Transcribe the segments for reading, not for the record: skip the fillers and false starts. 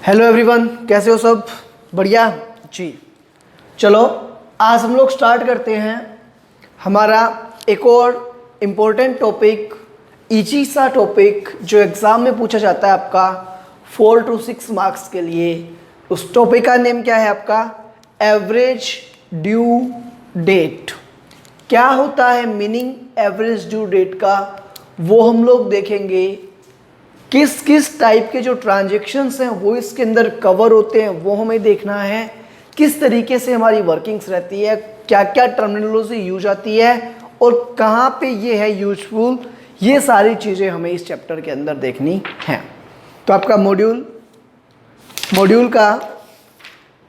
Hello everyone, कैसे हो सब? बढ़िया जी। चलो आज हम लोग स्टार्ट करते हैं हमारा एक और इम्पोर्टेंट टॉपिक, इजी सा टॉपिक जो एग्ज़ाम में पूछा जाता है आपका 4 to 6 मार्क्स के लिए। उस टॉपिक का नेम क्या है आपका? Average due date. क्या होता है मीनिंग एवरेज ड्यू डेट का, वो हम लोग देखेंगे। किस किस टाइप के जो ट्रांजेक्शन्स हैं वो इसके अंदर कवर होते हैं वो हमें देखना है। किस तरीके से हमारी वर्किंग्स रहती है, क्या क्या टर्मिनोलॉजी यूज आती है और कहाँ पे ये है यूजफुल, ये सारी चीज़ें हमें इस चैप्टर के अंदर देखनी हैं। तो आपका मॉड्यूल का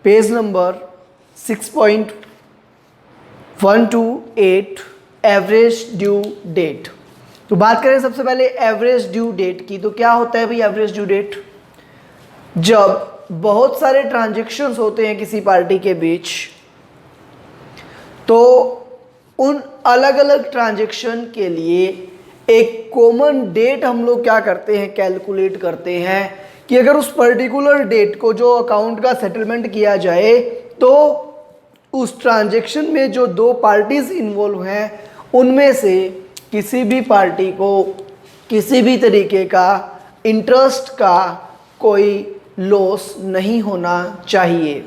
page number 6.128 average due date. तो बात करें सबसे पहले एवरेज ड्यू डेट की। तो क्या होता है भाई एवरेज ड्यू डेट? जब बहुत सारे ट्रांजैक्शंस होते हैं किसी पार्टी के बीच, तो उन अलग अलग ट्रांजैक्शन के लिए एक कॉमन डेट हम लोग क्या करते हैं, कैलकुलेट करते हैं कि अगर उस पर्टिकुलर डेट को जो अकाउंट का सेटलमेंट किया जाए तो उस ट्रांजैक्शन में जो दो पार्टीज इन्वॉल्व हैं उनमें से किसी भी पार्टी को किसी भी तरीके का इंटरेस्ट का कोई लॉस नहीं होना चाहिए।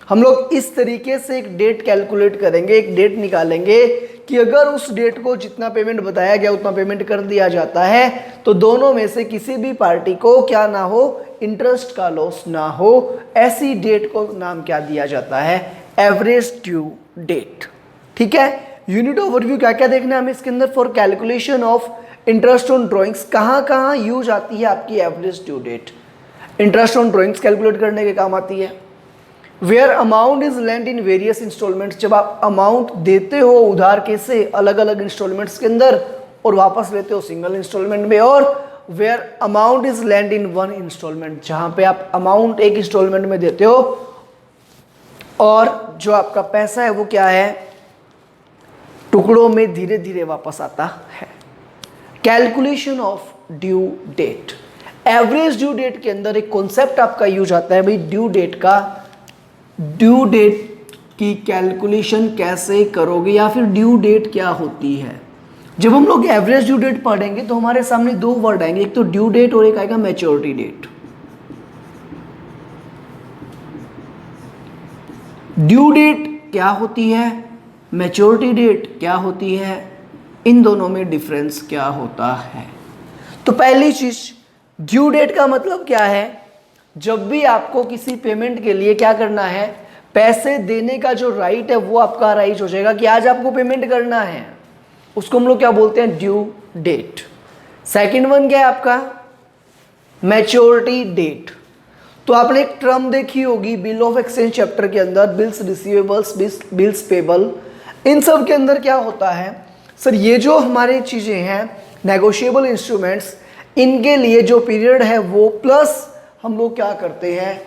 हम लोग इस तरीके से एक डेट कैलकुलेट करेंगे, एक डेट निकालेंगे कि अगर उस डेट को जितना पेमेंट बताया गया उतना पेमेंट कर दिया जाता है तो दोनों में से किसी भी पार्टी को क्या ना हो, इंटरेस्ट का लॉस ना हो। ऐसी डेट को नाम क्या दिया जाता है? Average due date. ठीक है। यूनिट ओवरव्यू क्या क्या देखना है हमें इसके अंदर? For calculation of interest on drawings कहाँ कहाँ यूज आती है आपकी average due date? Interest on drawings calculate करने के काम आती है। Where amount is lent in various instalments, जब आप अमाउंट देते हो उधार कैसे अलग अलग इंस्टॉलमेंट्स के अंदर और वापस लेते हो सिंगल इंस्टॉलमेंट में। और where amount is lent in one instalment, जहाँ पे आप अमाउंट एक इंस्टॉलमेंट में देते हो और जो आपका पैसा है वो क्या है, टुकड़ों में धीरे धीरे वापस आता है। Calculation of due date. Average due date के अंदर एक कॉन्सेप्ट आपका यूज आता है भाई ड्यू डेट का। ड्यू डेट की कैलकुलेशन कैसे करोगे या फिर ड्यू डेट क्या होती है? जब हम लोग एवरेज ड्यू डेट पढ़ेंगे तो हमारे सामने दो वर्ड आएंगे, एक तो ड्यू डेट और एक आएगा मैच्योरिटी डेट। ड्यू डेट क्या होती है, मैच्योरिटी डेट क्या होती है, इन दोनों में डिफरेंस क्या होता है? तो पहली चीज, ड्यू डेट का मतलब क्या है? जब भी आपको किसी पेमेंट के लिए क्या करना है, पैसे देने का जो राइट है वो आपका राइट हो जाएगा कि आज आपको पेमेंट करना है, उसको हम लोग क्या बोलते हैं? Due date. सेकंड वन क्या है आपका? Maturity date. तो आपने एक टर्म देखी होगी बिल ऑफ एक्सचेंज चैप्टर के अंदर, बिल्स रिसीवेबल्स, बिल्स पेबल। इन सब के अंदर क्या होता है सर, ये जो हमारी चीज़ें हैं नेगोशिएबल इंस्ट्रूमेंट्स, इनके लिए जो पीरियड है वो प्लस हम लोग क्या करते हैं,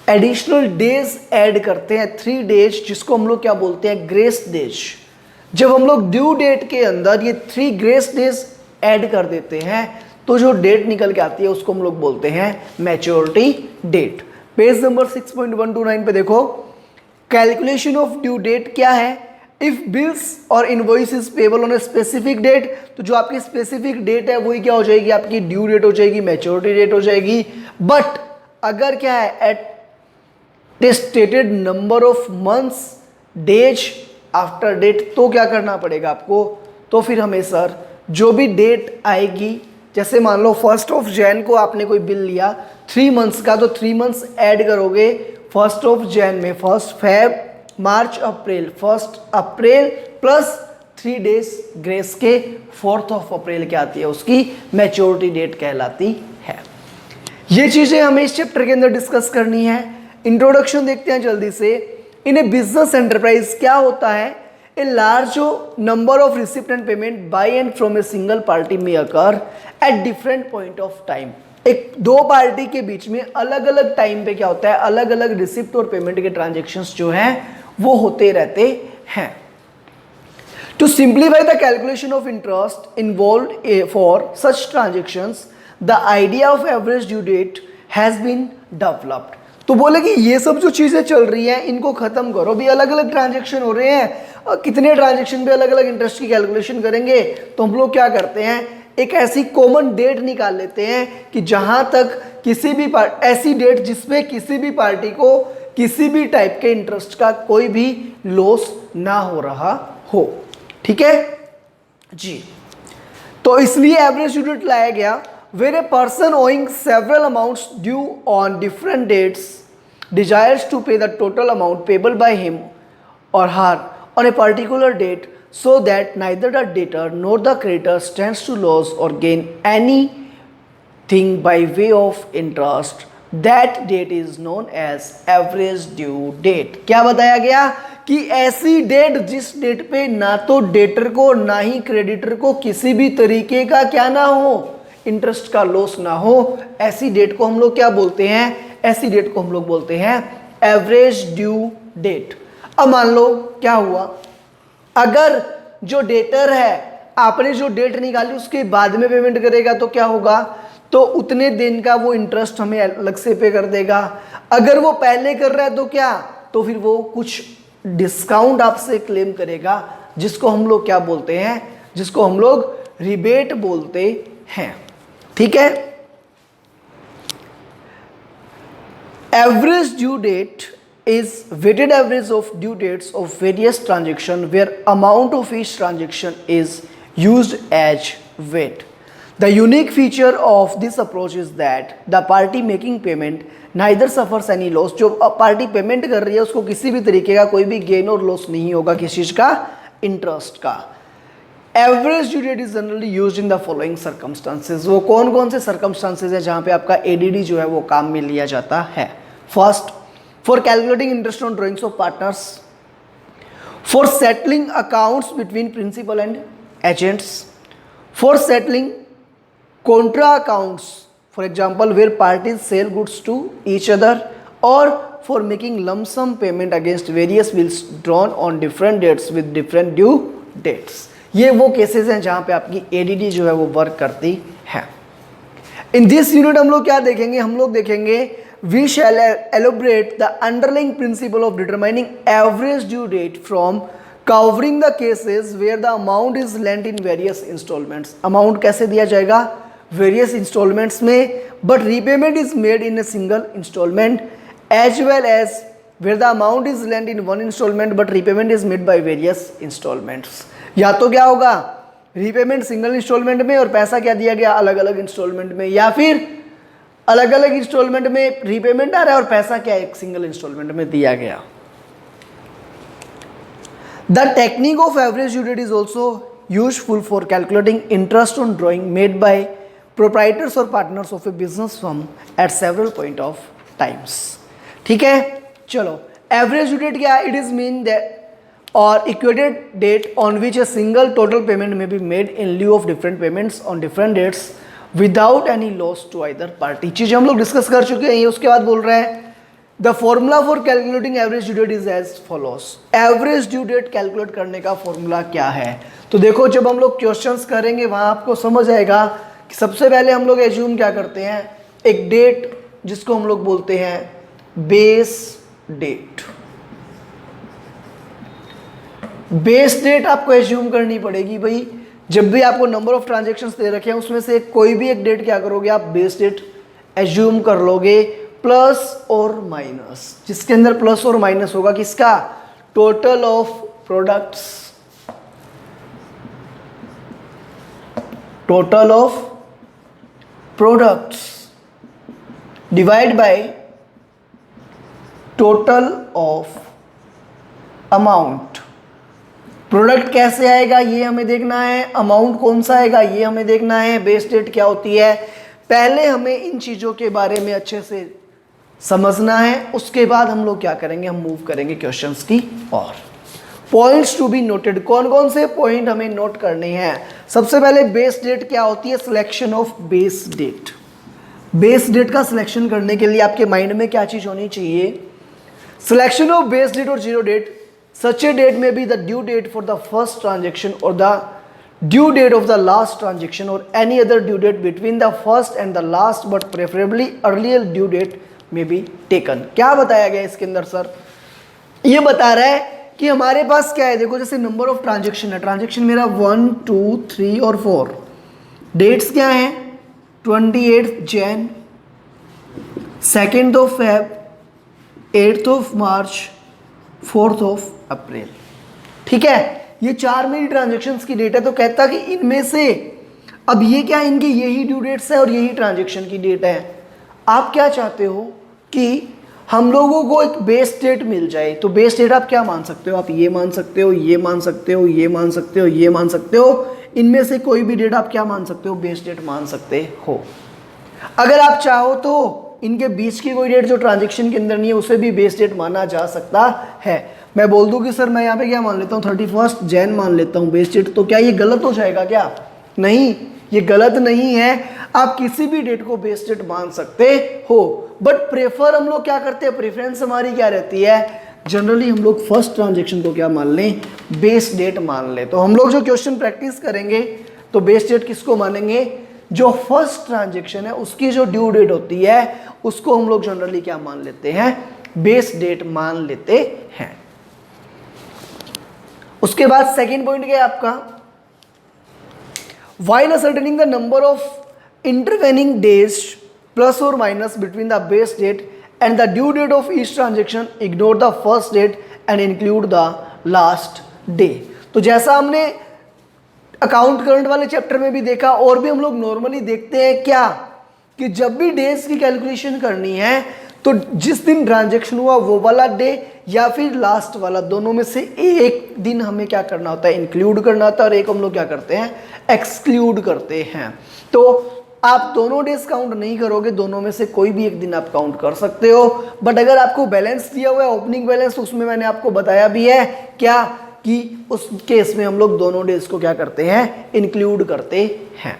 एडिशनल डेज ऐड करते हैं, 3 डेज, जिसको हम लोग क्या बोलते हैं? Grace days. जब हम लोग ड्यू डेट के अंदर ये 3 ग्रेस डेज ऐड कर देते हैं तो जो डेट निकल के आती है उसको हम लोग बोलते हैं मैच्योरिटी डेट। पेज नंबर 6.129 पे देखो, कैलकुलेशन ऑफ ड्यू डेट क्या है? इफ बिल्स और invoices payable on a specific date, तो जो आपकी स्पेसिफिक डेट है वही क्या हो जाएगी? आपकी ड्यू डेट हो जाएगी, मैच्योरिटी डेट हो जाएगी। बट अगर क्या है, at stated number of months days after date, तो क्या करना पड़ेगा आपको? तो फिर हमें सर जो भी डेट आएगी, जैसे मान लो 1 जैन को आपने कोई बिल लिया 3 मंथ्स का, तो 3 मंथ्स ऐड करोगे 1 जैन में, 1 फेब, मार्च, अप्रैल, 1 अप्रैल प्लस 3 डेज ग्रेस के 4 अप्रैल क्या आती है? उसकी मैच्योरिटी डेट कहलाती है। ये चीज़ें हमें इस चैप्टर के अंदर डिस्कस करनी है। इंट्रोडक्शन देखते हैं जल्दी से। इन ए बिजनेस एंटरप्राइज क्या होता है? A large number of receipt and payment by and from a single party में occur at different point of time. एक दो पार्टी के बीच में अलग अलग टाइम पे क्या होता है, अलग अलग रिसिप्ट और पेमेंट के ट्रांजेक्शन्स जो हैं वो होते रहते हैं। To simplify the calculation of interest involved for such transactions, the idea of average due date has been developed. तो बोले कि ये सब जो चीज़ें चल रही हैं इनको ख़त्म करो। भी अलग अलग ट्रांजेक्शन हो रहे हैं, कितने ट्रांजेक्शन पे अलग अलग इंटरेस्ट की कैलकुलेशन करेंगे, तो हम लोग क्या करते हैं, एक ऐसी कॉमन डेट निकाल लेते हैं कि जहां तक किसी भी ऐसी डेट जिसपे किसी भी पार्टी को किसी भी टाइप के इंटरेस्ट का कोई भी लॉस ना हो रहा हो। ठीक है जी। तो इसलिए एवरेज ड्यू डेट लाया गया। Where a person owing several amounts due on different dates desires to pay the total amount payable by him or her on a particular date, so that neither the debtor nor the creditor stands to lose or gain anything by way of interest, that date is known as average due date। क्या बताया गया कि ऐसी date जिस date पे ना तो debtor को ना ही क्रेडिटर को किसी भी तरीके का क्या ना हो, इंटरेस्ट का लॉस ना हो, ऐसी डेट को हम लोग क्या बोलते हैं, ऐसी डेट को हम लोग बोलते हैं एवरेज ड्यू डेट। अब मान लो क्या हुआ, अगर जो डेटर है आपने जो डेट निकाली उसके बाद में पेमेंट करेगा तो क्या होगा, तो उतने दिन का वो इंटरेस्ट हमें अलग से पे कर देगा। अगर वो पहले कर रहा है तो क्या, तो फिर वो कुछ डिस्काउंट आपसे क्लेम करेगा, जिसको हम लोग क्या बोलते हैं, जिसको हम लोग रिबेट बोलते हैं। ठीक है। Average due date is weighted average of due dates of various transactions where amount of each transaction is used as weight. The unique feature of this approach is that the party making payment neither suffers any loss। जो party payment कर रही है उसको किसी भी तरीके का कोई भी गेन और लॉस नहीं होगा, किस चीज का, इंटरेस्ट का। Average due date is generally used in the following circumstances. वो कौन कौन से सर्कमस्टांसेस है जहां पे आपका एडीडी जो है वो काम में लिया जाता है। First, for calculating interest on drawings of partners, for settling accounts between principal and agents, for settling contra accounts, for example where parties sell goods to each other, or for making lump sum payment against various bills drawn on different dates with different due dates। ये वो cases हैं जहां पे आपकी ADD जो है वो work करती है। इन दिस यूनिट हम लोग क्या देखेंगे, हम लोग देखेंगे we shall elaborate the underlying principle of determining average due date from covering the cases where the amount is lent in various installments। amount कैसे दिया जाएगा, various installments में, but repayment is made in a single installment, as well as where the amount is lent in one installment but repayment is made by various installments। या तो क्या होगा, repayment single installment में और पैसा क्या दिया गया अलग अलग installment में, या फिर अलग अलग इंस्टॉलमेंट में रीपेमेंट आ रहा है और पैसा क्या एक सिंगल इंस्टॉलमेंट में दिया गया। The technique of average due date is also useful for calculating interest on drawing made by proprietors और partners of a business firm at several point of times. ठीक है, चलो एवरेज ड्यू डेट क्या है, it is mean that और equated date on which a single total payment may be made in lieu of different payments on different dates without any loss to either party. चीजें हम लोग discuss कर चुके हैं। ये उसके बाद बोल रहे हैं the formula for calculating average due date is as follows. Average due date calculate करने का फॉर्मूला क्या है, तो देखो जब हम लोग क्वेश्चंस करेंगे वहां आपको समझ आएगा कि सबसे पहले हम लोग एज्यूम क्या करते हैं, एक डेट जिसको हम लोग बोलते हैं बेस डेट। बेस डेट आपको एज्यूम करनी पड़ेगी भाई। जब भी आपको नंबर ऑफ ट्रांजेक्शन्स दे रखे हैं उसमें से कोई भी एक डेट क्या करोगे आप, बेस डेट एज्यूम कर लोगे, प्लस और माइनस, जिसके अंदर प्लस और माइनस होगा किसका, total of products, total of products divide by total of amount. Product कैसे आएगा ये हमें देखना है, अमाउंट कौन सा आएगा ये हमें देखना है, बेस डेट क्या होती है, पहले हमें इन चीज़ों के बारे में अच्छे से समझना है। उसके बाद हम लोग क्या करेंगे, हम मूव करेंगे क्वेश्चंस की और पॉइंट्स टू बी नोटेड। कौन कौन से पॉइंट हमें नोट करने हैं। सबसे पहले बेस डेट क्या होती है, selection of base date. Base date का सिलेक्शन करने के लिए आपके माइंड में क्या चीज़ होनी चाहिए, सिलेक्शन ऑफ बेस डेट और zero date. Such a date may be the due date for the first transaction or the due date of the last transaction और any other due date between the first and the last but preferably earlier due date may be taken. क्या बताया गया इसके अंदर sir? ये बता रहा है कि हमारे पास क्या है, देखो जैसे नंबर ऑफ ट्रांजेक्शन है, ट्रांजेक्शन मेरा 1 2 3 और 4, डेट्स क्या है 28 जैन, 2 फेब, 8 मार्च, 4 अप्रैल। ठीक है, ये 4 मेरी ट्रांजेक्शन्स की डेट है। तो कहता कि इनमें से अब ये क्या, इनकी यही ड्यू डेट्स है और यही ट्रांजेक्शन की डेट है। आप क्या चाहते हो कि हम लोगों को एक बेस डेट मिल जाए। तो बेस डेट आप क्या मान सकते हो? आप ये मान सकते हो, ये मान सकते हो, ये मान सकते हो, ये मान सकते हो। इनमें से कोई भी डेट आप क्या मान सकते हो? बेस डेट मान सकते हो। अगर आप चाहो तो इनके बीच की कोई डेट जो ट्रांजेक्शन के अंदर नहीं है उसे भी बेस डेट माना जा सकता है। मैं बोल दूं कि सर मैं यहाँ पे क्या मान लेता हूँ 31 जैन मान लेता हूँ बेस डेट, तो क्या ये गलत हो जाएगा क्या? नहीं, ये गलत नहीं है। आप किसी भी डेट को बेस डेट मान सकते हो, बट प्रेफर हम लोग क्या करते हैं, प्रेफरेंस हमारी क्या रहती है, जनरली हम लोग फर्स्ट ट्रांजेक्शन को क्या मान लें, बेस डेट मान लें। तो हम लोग जो क्वेश्चन प्रैक्टिस करेंगे तो बेस डेट किसको मानेंगे, जो फर्स्ट ट्रांजेक्शन है उसकी जो ड्यू डेट होती है उसको हम लोग जनरली क्या मान लेते हैं, बेस डेट मान लेते हैं। उसके बाद सेकेंड पॉइंट क्या है आपका, while ascertaining the number of intervening days plus or minus between the base date and the due date of each transaction, ignore the first date and include the last day। तो जैसा हमने account current वाले chapter में भी देखा और भी हम लोग नॉर्मली देखते हैं क्या, कि जब भी डेज की कैलकुलेशन करनी है तो जिस दिन ट्रांजेक्शन हुआ वो वाला डे या फिर लास्ट वाला, दोनों में से एक दिन हमें क्या करना होता है, इंक्लूड करना होता है, और एक हम लोग क्या करते हैं, एक्सक्लूड करते हैं। तो आप दोनों डेज काउंट नहीं करोगे, दोनों में से कोई भी एक दिन आप काउंट कर सकते हो। बट अगर आपको बैलेंस दिया हुआ है ओपनिंग बैलेंस, उसमें मैंने आपको बताया भी है क्या, कि उस केस में हम लोग दोनों डेज को क्या करते हैं, इंक्लूड करते हैं।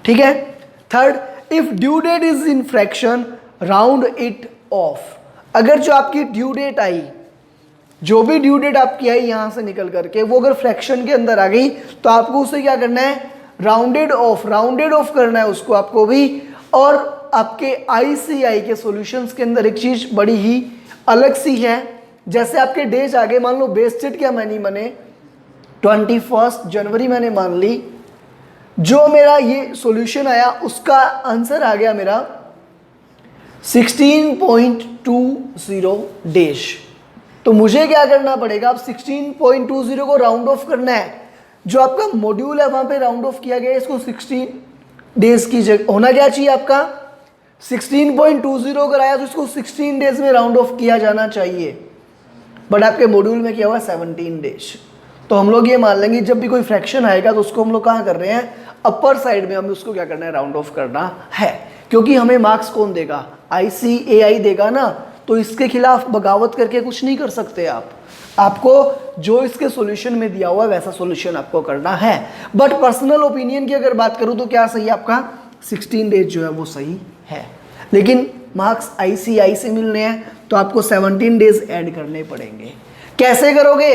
ठीक है। Third, if due date is in fraction round it off. अगर जो आपकी ड्यू डेट आई, जो भी ड्यू डेट आपकी आई यहां से निकल करके, वो अगर फ्रैक्शन के अंदर आ गई तो आपको उसे क्या करना है, राउंडेड ऑफ करना है उसको आपको भी। और आपके आईसीआई के सॉल्यूशंस के अंदर एक चीज बड़ी ही अलग सी है, जैसे आपके डेज आगे, मान लो बेस डेट क्या मैंने माने 21 जनवरी मैंने मान ली, जो मेरा ये सॉल्यूशन आया उसका आंसर आ गया मेरा 16.20 डेज। तो मुझे क्या करना पड़ेगा, अब 16.20 को राउंड ऑफ करना है। जो आपका मॉड्यूल है वहां पे राउंड ऑफ किया गया है, इसको 16 डेज की जगह होना क्या चाहिए आपका 16.20 अगर आया तो इसको 16 डेज में राउंड ऑफ किया जाना चाहिए, बट आपके मॉड्यूल में क्या हुआ 17 डेज। तो हम लोग ये मान लेंगे जब भी कोई फ्रैक्शन आएगा तो उसको हम लोग कहाँ कर रहे हैं, अपर साइड में हमें उसको क्या करना है, राउंड ऑफ करना है। क्योंकि हमें मार्क्स कौन देगा, आईसीएआई देगा ना, तो इसके खिलाफ बगावत करके कुछ नहीं कर सकते आप। आपको जो इसके सॉल्यूशन में दिया हुआ है वैसा सॉल्यूशन आपको करना है। बट पर्सनल ओपिनियन की अगर बात करूं तो क्या सही है आपका 16 डेज जो है वो सही है, लेकिन मार्क्स आईसीआई से मिलने हैं तो आपको 17 डेज ऐड करने पड़ेंगे। कैसे करोगे,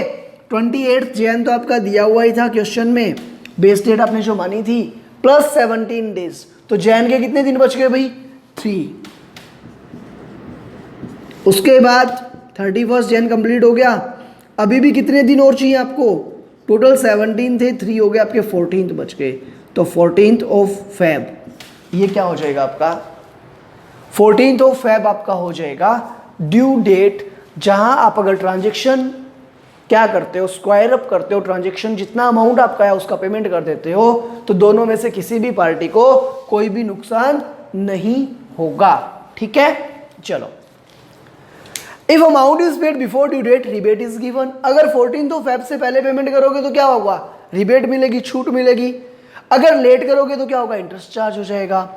28 जैन तो आपका दिया हुआ ही था क्वेश्चन में, बेस डेट आपने जो मानी थी, प्लस 17 डेज, तो जैन के कितने दिन बच गए भाई 3। उसके बाद 31 जैन कंप्लीट हो गया, अभी भी कितने दिन और चाहिए आपको, टोटल 17 थे, 3 हो गए आपके, 14 बच गए। तो 14 ऑफ फेब ये क्या हो जाएगा आपका, 14 ऑफ फेब आपका हो जाएगा ड्यू डेट, जहां आप अगर ट्रांजेक्शन क्या करते हो, स्क्वायर अप करते हो, ट्रांजेक्शन जितना अमाउंट आपका है उसका पेमेंट कर देते हो, तो दोनों में से किसी भी पार्टी को कोई भी नुकसान नहीं होगा। ठीक है, चलो। If amount is paid before due date rebate is given. अगर 14 फेब से पहले पेमेंट करोगे तो क्या होगा, रिबेट मिलेगी, छूट मिलेगी। अगर लेट करोगे तो क्या होगा, इंटरेस्ट चार्ज हो जाएगा।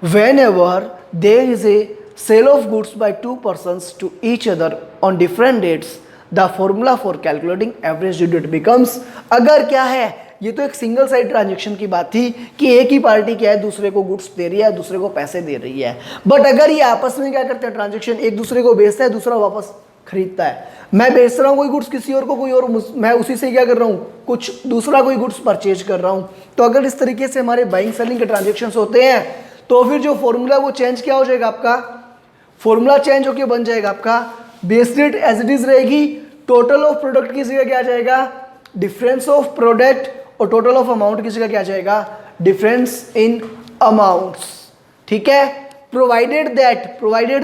whenever there is a sale of goods by two persons to each other on different dates, the formula for calculating average due date becomes, अगर क्या है, ये तो एक सिंगल साइड ट्रांजेक्शन की बात थी कि एक ही पार्टी क्या है, दूसरे को गुड्स दे रही है, दूसरे को पैसे दे रही है। बट अगर ये आपस में क्या करते हैं, ट्रांजेक्शन एक दूसरे को बेचता है, दूसरा वापस खरीदता है। मैं बेच रहा हूँ कोई गुड्स किसी और को, कोई और मैं उसी से क्या कर रहा हूँ, कुछ दूसरा कोई गुड्स परचेज कर रहा हूँ। तो अगर इस तरीके से हमारे बाइंग सेलिंग के ट्रांजेक्शन्स होते हैं तो फिर जो फॉर्मूला वो चेंज क्या हो जाएगा आपका, फॉर्मूला चेंज होकर बन जाएगा आपका base rate as it is रहेगी, टोटल ऑफ प्रोडक्ट की जगह क्या आ जाएगा, डिफरेंस ऑफ प्रोडक्ट, और टोटल ऑफ अमाउंट की जगह क्या आ जाएगा, डिफरेंस इन अमाउंट्स। ठीक है, प्रोवाइडेड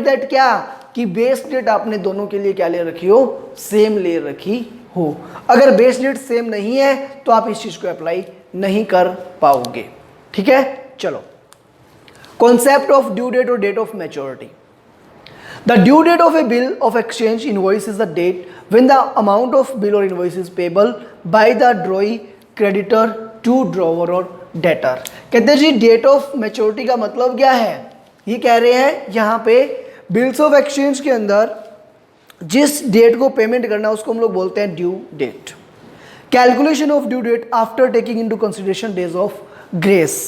दैट क्या कि बेस डेट आपने दोनों के लिए क्या ले रखी हो, सेम ले रखी हो। अगर बेस डेट सेम नहीं है तो आप इस चीज को अप्लाई नहीं कर पाओगे। ठीक है, चलो कॉन्सेप्ट ऑफ ड्यू डेट और date of maturity. The due date of a bill of exchange invoice is the date when the amount of bill or invoice is payable by the drawee creditor to drawer or debtor। कहते हैं जी date of maturity का मतलब क्या है, ये कह रहे हैं यहाँ पे बिल्स ऑफ एक्सचेंज के अंदर जिस डेट को पेमेंट करना है उसको हम लोग बोलते हैं due date. Calculation of due date after taking into consideration days of grace.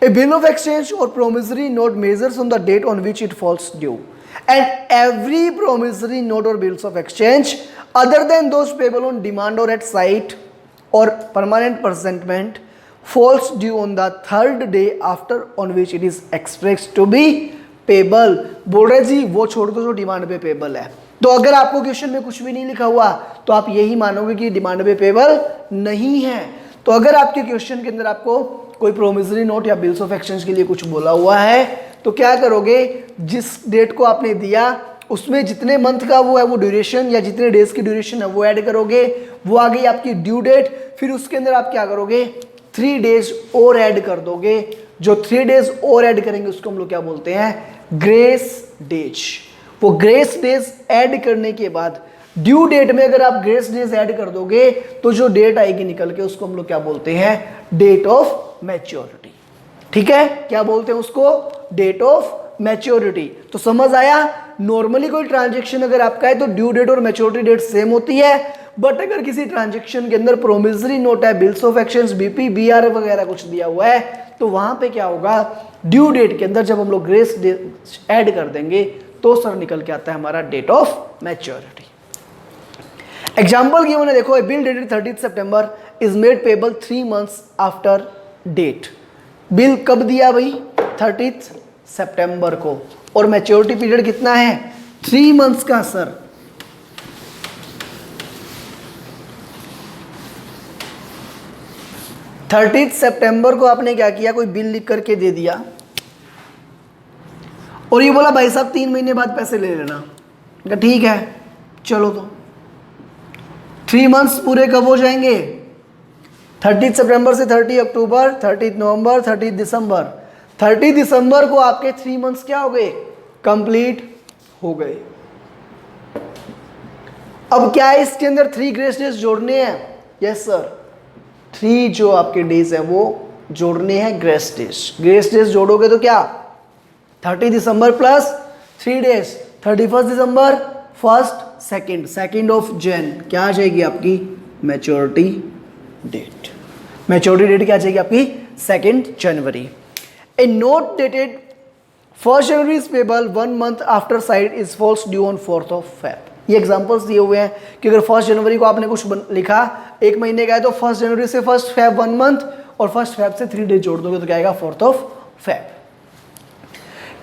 A bill of exchange or promissory note measures on the date on which it falls due, and every promissory note or bills of exchange other than those payable on demand or at sight or permanent presentment falls due on the third day after on which it is expressed to be payable। बोल रहे जी वो छोड़ दो जो demand पे payable है। तो अगर आपको क्वेश्चन में कुछ भी नहीं लिखा हुआ तो आप यही मानोगे कि डिमांड पे पेबल नहीं है। तो अगर आपके क्वेश्चन के अंदर आपको कोई प्रोमिसरी नोट या बिल्स ऑफ एक्सचेंज के लिए कुछ बोला हुआ है तो क्या करोगे, जिस डेट को आपने दिया उसमें जितने मंथ का वो है वो ड्यूरेशन या जितने डेज की ड्यूरेशन है वो ऐड करोगे, वो आ गई आपकी ड्यू डेट। फिर उसके अंदर आप क्या करोगे, 3 डेज और ऐड कर दोगे। जो 3 डेज और ऐड करेंगे उसको हम लोग क्या बोलते हैं, ग्रेस डेज। वो ग्रेस डेज ऐड करने के बाद ड्यू डेट में अगर आप ग्रेस डेज ऐड कर दोगे तो जो डेट आएगी निकल के उसको हम लोग क्या बोलते हैं, डेट ऑफ मैच्योरिटी। ठीक है, क्या बोलते हैं उसको, डेट ऑफ मैच्योरिटी। तो समझ आया, नॉर्मली कोई ट्रांजैक्शन अगर आपका है तो ड्यू डेट और मैच्योरिटी डेट सेम होती है, बट अगर किसी ट्रांजैक्शन के अंदर प्रोमिसरी नोट है, bills of exchange, BP, BR वगैरह कुछ दिया हुआ है तो वहां पे क्या होगा, ड्यू डेट के अंदर जब हम लोग ग्रेस डेट ऐड कर देंगे तो सर निकल के आता है हमारा date of maturity. Example given है, देखो, बिल डेटेड 30 सितंबर is made payable 3 months after date. Bill कब दिया भाई, 30 सितंबर को, और मैच्योरिटी पीरियड कितना है, 3 months का सर। थर्टीथ सितंबर को आपने क्या किया, कोई बिल लिख करके दे दिया और ये बोला भाई साहब 3 महीने बाद पैसे ले लेना। ठीक है, चलो तो 3 months पूरे कब हो जाएंगे, 30 सितंबर से 30 अक्टूबर, 30 नवंबर, 30 दिसंबर। 30 दिसंबर को आपके 3 months क्या हो गए, कंप्लीट हो गए। अब क्या है, इसके अंदर 3 ग्रेस डेज जोड़ने हैं, यस सर, 3 जो आपके डेज है वो जोड़ने हैं ग्रेस डेज। ग्रेस डेज जोड़ोगे तो क्या, 30 दिसंबर प्लस 3 डेज, 31 दिसंबर, 1st, 2nd ऑफ जैन, क्या आ जाएगी आपकी मैच्योरिटी डेट। मैच्योरिटी डेट क्या आ जाएगी आपकी 2 जनवरी। A note dated 1 January is payable 1 month after sight is falls due on 4th of Feb। ये एग्जांपल्स दिए हुए हैं कि अगर 1 जनवरी को आपने कुछ लिखा 1 महीने का है तो 1 जनवरी से 1 Feb 1 month और 1 Feb से 3 डेज जोड़ दोगे तो क्या आएगा 4th of Feb।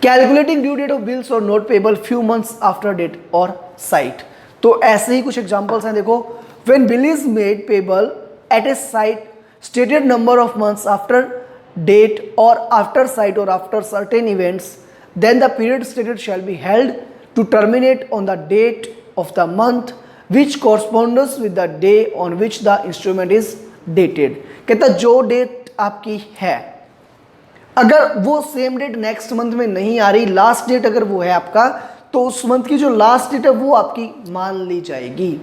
Calculating due date of bills और note payable few months after date और साइट। तो ऐसे ही कुछ एग्जांपल्स हैं, देखो, when bill is made payable at a sight stated number of months after date और आफ्टर साइट और after certain events then the period stated shall be held to terminate on the date of the month which corresponds with the day on which the instrument is dated. कहता जो date आपकी है अगर वो same date next month में नहीं आ रही, last date अगर वो है आपका, तो उस मंथ की जो लास्ट डेट है वो आपकी मान ली जाएगी।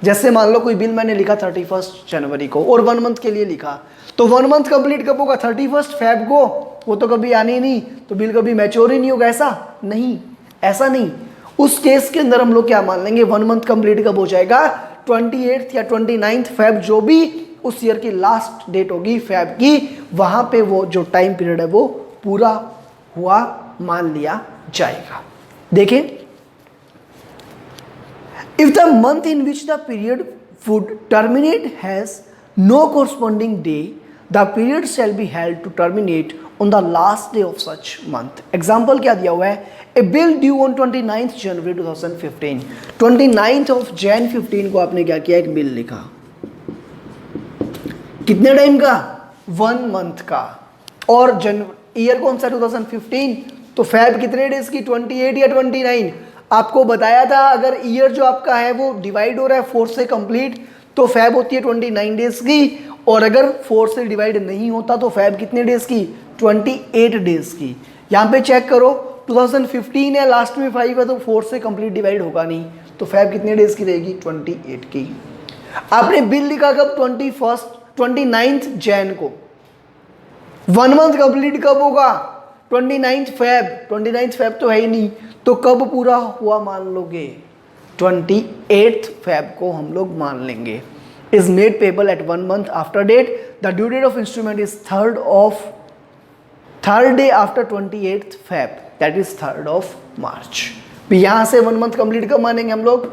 जैसे मान लो कोई बिल मैंने लिखा 31 जनवरी को और 1 month के लिए लिखा, तो 1 month कंप्लीट कब होगा, 31 Feb को, वो तो कभी आनी नहीं, तो बिल कभी मैच्योर ही नहीं होगा, ऐसा नहीं, ऐसा नहीं। उस केस के अंदर हम लोग क्या मान लेंगे, 1 month कंप्लीट कब हो जाएगा, 28 या 29 Feb, जो भी उस ईयर की लास्ट डेट होगी फेब की, वहां पे वो जो टाइम पीरियड है वो पूरा हुआ मान लिया जाएगा। देखिए, If the month in which the period would terminate has no corresponding day, the period shall be held to terminate on the last day of such month. Example क्या दिया हुआ है? A bill due on 29th January 2015. 29th of Jan 15 को आपने क्या किया? एक bill लिखा. कितने टाइम का? 1 month का. और ईयर कौन सा? 2015. तो फैब कितने डेज की? 28 या 29? आपको बताया था अगर ईयर जो आपका है वो डिवाइड हो रहा है 4 से कंप्लीट तो फैब होती है 29 डेज की, और अगर 4 से डिवाइड नहीं होता तो फैब कितने डेज की? 28 डेज की. यहाँ पे चेक करो 2015 है, लास्ट में 5 है तो 4 से कंप्लीट डिवाइड होगा नहीं, तो फैब कितने डेज की रहेगी? 28 की. आपने बिल लिखा कब? 29th जैन को. 1 मंथ कंप्लीट कब होगा? 29th fab. 29th फैब तो है ही नहीं, तो कब पूरा हुआ मान लोगे? 28th फैब को हम लोग मान लेंगे. Is made payable at 1 month after date. The due date of instrument is third day after 28th Feb, that is 3rd of March. यहां से 1 मंथ कंप्लीट कब मानेंगे हम लोग?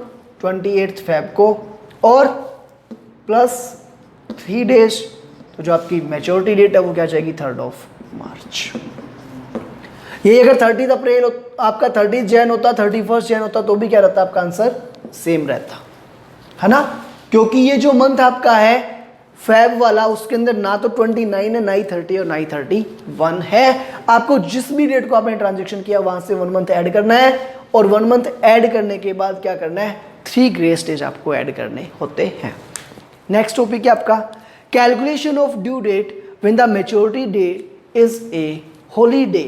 28th फैब को, और प्लस 3 डेज, तो जो आपकी मैच्योरिटी डेट है वो क्या जाएगी? 3rd of March. ये अगर 30 अप्रैल आपका 30 जैन होता, 31 जैन होता तो भी क्या रहता? आपका आंसर सेम रहता है ना, क्योंकि ये जो मंथ आपका है फैब वाला उसके अंदर ना तो 29 है, ना ही 30 और ना ही 31 है. आपको जिस भी डेट को आपने ट्रांजेक्शन किया वहां से 1 मंथ ऐड करना है, और 1 मंथ ऐड करने के बाद क्या करना है? 3 ग्रेस डेज आपको ऐड करने होते हैं. नेक्स्ट टॉपिक है आपका calculation of due date when the maturity day is a holiday.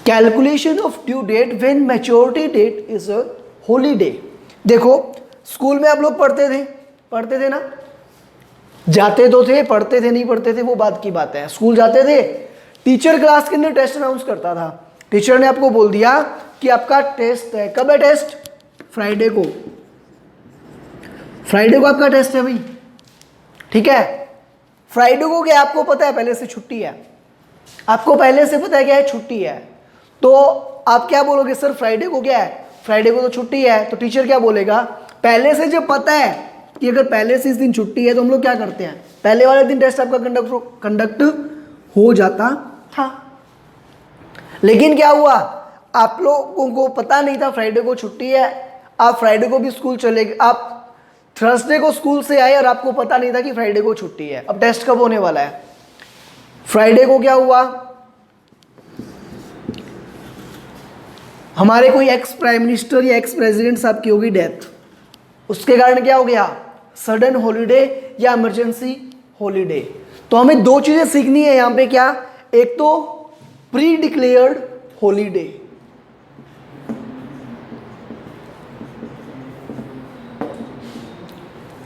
Calculation of due date when maturity date is a holiday. देखो स्कूल में आप लोग पढ़ते थे ना, जाते तो थे, पढ़ते थे नहीं पढ़ते थे वो बात की बात है. स्कूल जाते थे, टीचर क्लास के अंदर टेस्ट अनाउंस करता था. टीचर ने आपको बोल दिया कि आपका टेस्ट है. कब है टेस्ट? फ्राइडे को. फ्राइडे को आपका टेस्ट है भाई, ठीक है. फ्राइडे को क्या आपको पता है? पहले से छुट्टी है. आपको पहले से पता है क्या है? छुट्टी है. तो आप क्या बोलोगे? सर फ्राइडे को क्या है? फ्राइडे को तो छुट्टी है. तो टीचर क्या बोलेगा? पहले से जब पता है कि अगर पहले से इस दिन छुट्टी है तो हम लोग क्या करते हैं? पहले वाले दिन टेस्ट आपका कंडक्ट हो जाता था. लेकिन क्या हुआ? आप लोगों को पता नहीं था फ्राइडे को छुट्टी है. आप फ्राइडे को भी स्कूल चले गए, आप थर्सडे को स्कूल से आए और आपको पता नहीं था कि फ्राइडे को छुट्टी है. अब टेस्ट कब होने वाला है? फ्राइडे को क्या हुआ? हमारे कोई एक्स प्राइम मिनिस्टर या एक्स प्रेसिडेंट साहब की होगी डेथ, उसके कारण क्या हो गया? सडन हॉलीडे या इमरजेंसी हॉलीडे. तो हमें 2 चीजें सीखनी है यहां पे. क्या? एक तो प्री डिक्लेयर्ड हॉलीडे,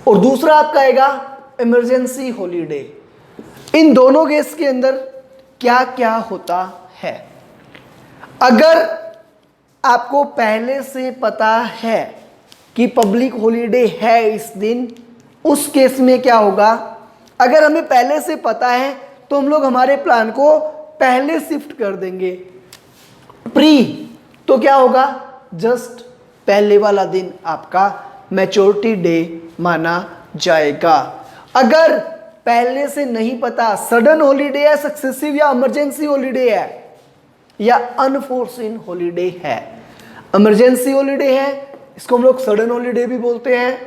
और दूसरा आपका आएगा इमरजेंसी हॉलीडे. इन दोनों केस के अंदर क्या क्या होता है? अगर आपको पहले से पता है कि पब्लिक हॉलीडे है इस दिन, उस केस में क्या होगा? अगर हमें पहले से पता है तो हम लोग हमारे प्लान को पहले शिफ्ट कर देंगे. प्री तो क्या होगा? जस्ट पहले वाला दिन आपका मैच्योरिटी डे माना जाएगा. अगर पहले से नहीं पता सडन हॉलीडे है, सक्सेसिव या इमरजेंसी हॉलीडे है, या अनफोर्सिन हॉलीडे है. इमरजेंसी हॉलीडे है, इसको हम लोग सडन हॉलीडे भी बोलते हैं,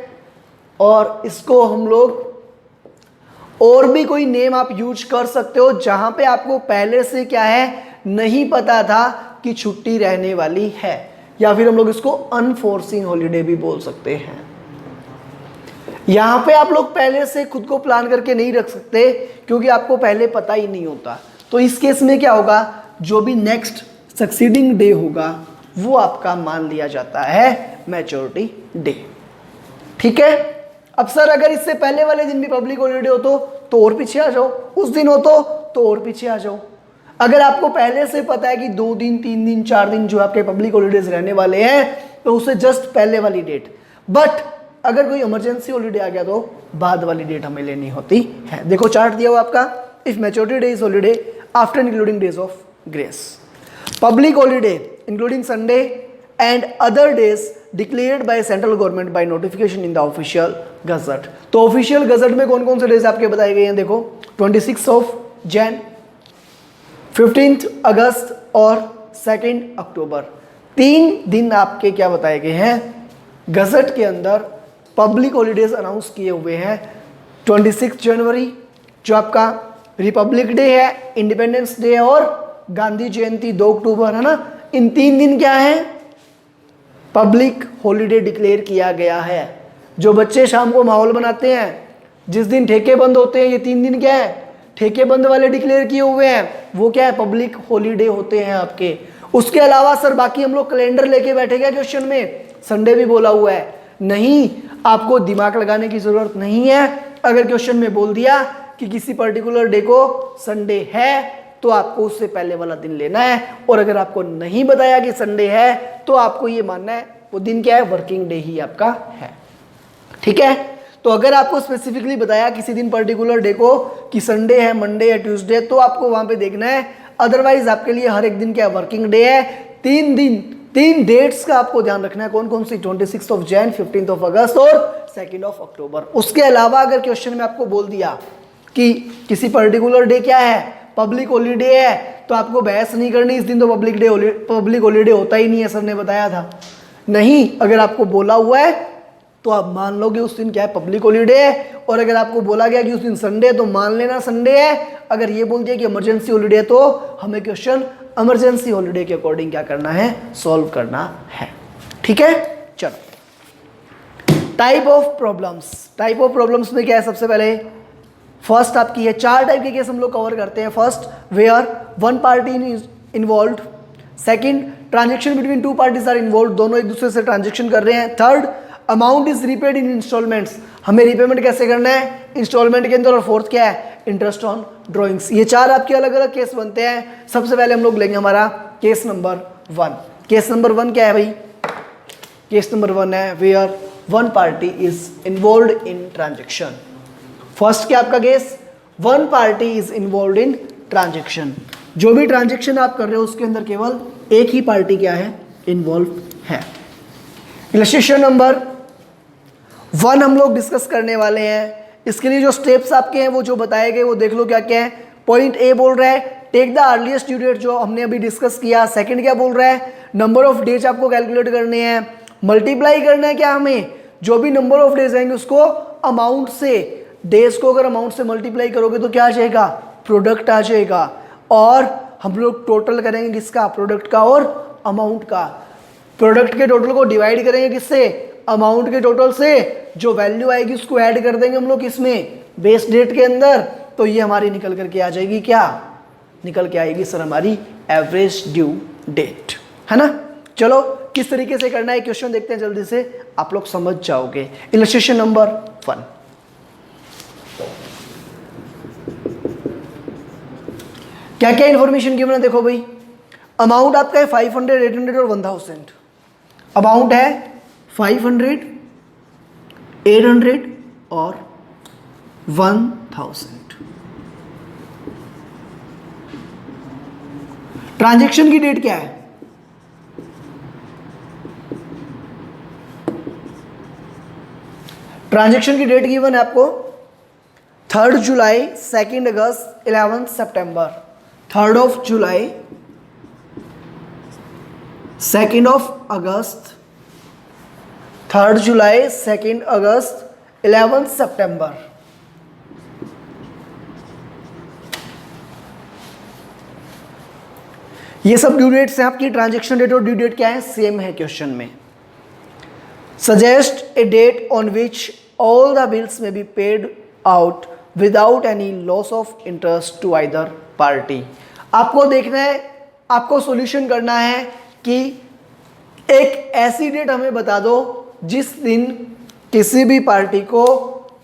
और इसको हम लोग और भी कोई नेम आप यूज कर सकते हो जहां पे आपको पहले से क्या है? नहीं पता था कि छुट्टी रहने वाली है, या फिर हम लोग इसको अनफोर्सिन हॉलीडे भी बोल सकते हैं. यहां पे आप लोग पहले से खुद को प्लान करके नहीं रख सकते क्योंकि आपको पहले पता ही नहीं होता. तो इस केस में क्या होगा? जो भी नेक्स्ट सक्सीडिंग डे होगा वो आपका मान लिया जाता है मैच्योरिटी डे. ठीक है. अब सर अगर इससे पहले वाले दिन भी पब्लिक हॉलीडे हो तो और पीछे आ जाओ. उस दिन हो तो और पीछे आ जाओ. अगर आपको पहले से पता है कि 2 दिन 3 दिन 4 दिन जो आपके पब्लिक हॉलीडेज रहने वाले हैं तो उससे जस्ट पहले वाली डेट. बट अगर कोई इमरजेंसी हॉलीडे आ गया तो बाद वाली डेट हमें लेनी होती है. देखो चार्ट दिया हुआ आपका. If maturity day is holiday after including days of grace, public holiday including Sunday and other days declared by central government by notification in the official gazette. तो ऑफिशियल गजट में कौन कौन से डेज आपके बताए गए हैं, देखो 26 जनवरी, 15 अगस्त और 2 अक्टूबर। 3 दिन आपके क्या बताए गए हैं, गजट के अंदर पब्लिक हॉलीडेज अनाउंस किए हुए हैं। 26 जनवरी जो आपका रिपब्लिक डे है, इंडिपेंडेंस डे है और गांधी जयंती 2 अक्टूबर है ना, इन 3 दिन क्या है, पब्लिक हॉलीडे डिक्लेयर किया गया है। जो बच्चे शाम को माहौल बनाते हैं, जिस दिन ठेके बंद होते हैं, ये 3 दिन क्या है, ठेके बंद वाले डिक्लेयर किए हुए हैं, वो क्या है, पब्लिक हॉलीडे होते हैं आपके। उसके अलावा सर बाकी हम लोग कैलेंडर लेके बैठे क्या क्वेश्चन में, संडे भी बोला हुआ है, नहीं, आपको दिमाग लगाने की जरूरत नहीं है। अगर क्वेश्चन में बोल दिया कि किसी पर्टिकुलर डे को संडे है तो आपको उससे पहले वाला दिन लेना है, और अगर आपको नहीं बताया कि संडे है तो आपको ये मानना है वो दिन क्या है, वर्किंग डे ही आपका है। ठीक है, तो अगर आपको स्पेसिफिकली बताया किसी दिन पर्टिकुलर डे को कि संडे है, मंडे है, ट्यूसडे, तो आपको वहां पे देखना है। अदरवाइज आपके लिए हर एक दिन क्या वर्किंग डे है। 3 डेट्स का आपको ध्यान रखना है, कौन कौन सी, 26 जनवरी, 15 अगस्त और 2 अक्टूबर। उसके अलावा अगर क्वेश्चन में आपको बोल दिया कि किसी पर्टिकुलर डे क्या है, पब्लिक हॉलीडे है, तो आपको बहस नहीं करनी, इस दिन तो पब्लिक हॉलीडे होता ही नहीं है, सर ने बताया था। नहीं, अगर आपको बोला हुआ है तो आप मान लोगे उस दिन क्या है, पब्लिक हॉलीडे है, और अगर आपको बोला गया कि उस दिन संडे है तो मान लेना संडे है। अगर ये बोल दिया कि इमरजेंसी हॉलीडे है तो हमें क्वेश्चन इमरजेंसी हॉलीडे के अकॉर्डिंग क्या करना है, सॉल्व करना है। ठीक है, चलो टाइप ऑफ प्रॉब्लम्स में क्या है, सबसे पहले फर्स्ट आपकी है, 4 टाइप के केस हम लोग कवर करते हैं। First, where one party is involve. Second, transaction between 2 parties are involve, दोनों एक दूसरे से ट्रांजेक्शन कर रहे हैं। Third, amount is repaid in instalments, हमें रीपेमेंट कैसे करना है, इंस्टॉलमेंट के अंदर। और फोर्थ क्या है, इंटरेस्ट ऑन ड्रॉइंग्स। ये 4 आपके अलग अलग केस बनते हैं। सबसे पहले हम लोग लेंगे हमारा केस नंबर 1। केस नंबर 1 क्या है भाई, केस नंबर 1 है where one party is involve in transaction. First क्या आपका case, one party is involve in transaction. जो भी ट्रांजेक्शन आप कर रहे हो उसके अंदर केवल एक ही पार्टी क्या है, इन्वॉल्व है। इलस्ट्रेशन नंबर 1 हम लोग डिस्कस करने वाले हैं। इसके लिए जो स्टेप्स आपके हैं वो जो बताए गए वो देख लो क्या क्या है। पॉइंट ए बोल रहा है take the earliest due date, जो हमने अभी डिस्कस किया। सेकंड क्या बोल रहा है, नंबर ऑफ डेज आपको कैलकुलेट करने हैं, मल्टीप्लाई करना है क्या हमें, जो भी नंबर ऑफ डेज आएंगे उसको अमाउंट से, डेज को अगर अमाउंट से मल्टीप्लाई करोगे तो क्या आ जाएगा, प्रोडक्ट आ जाएगा। और हम लोग टोटल करेंगे किसका, प्रोडक्ट का और अमाउंट का। प्रोडक्ट के टोटल को डिवाइड करेंगे किससे, अमाउंट के टोटल से, जो वैल्यू आएगी उसको ऐड कर देंगे हम लोग इसमें बेस डेट के अंदर, तो ये हमारी निकल करके आ जाएगी, क्या निकल के आएगी सर, हमारी एवरेज ड्यू डेट, है ना। चलो किस तरीके से करना है क्वेश्चन देखते हैं जल्दी से, आप लोग समझ जाओगे। इलस्ट्रेशन नंबर 1, क्या क्या इंफॉर्मेशन गिवन है देखो भाई। अमाउंट आपका है 500, 800 और 1000। अमाउंट है 500, 800 और 1000। ट्रांजैक्शन की डेट क्या है, ट्रांजैक्शन की डेट गिवन है आपको 3 जुलाई, 2 अगस्त, 11 सितंबर। 3 जुलाई, 2 अगस्त, 3 जुलाई, 2 अगस्त, 11 सितंबर। ये सब ड्यू डेट्स हैं आपकी। ट्रांजैक्शन डेट और ड्यू डेट क्या है, सेम है क्वेश्चन में। Suggest a date on which all the bills may be paid out without any loss of interest to either party. आपको देखना है, आपको सॉल्यूशन करना है कि एक ऐसी डेट हमें बता दो जिस दिन किसी भी पार्टी को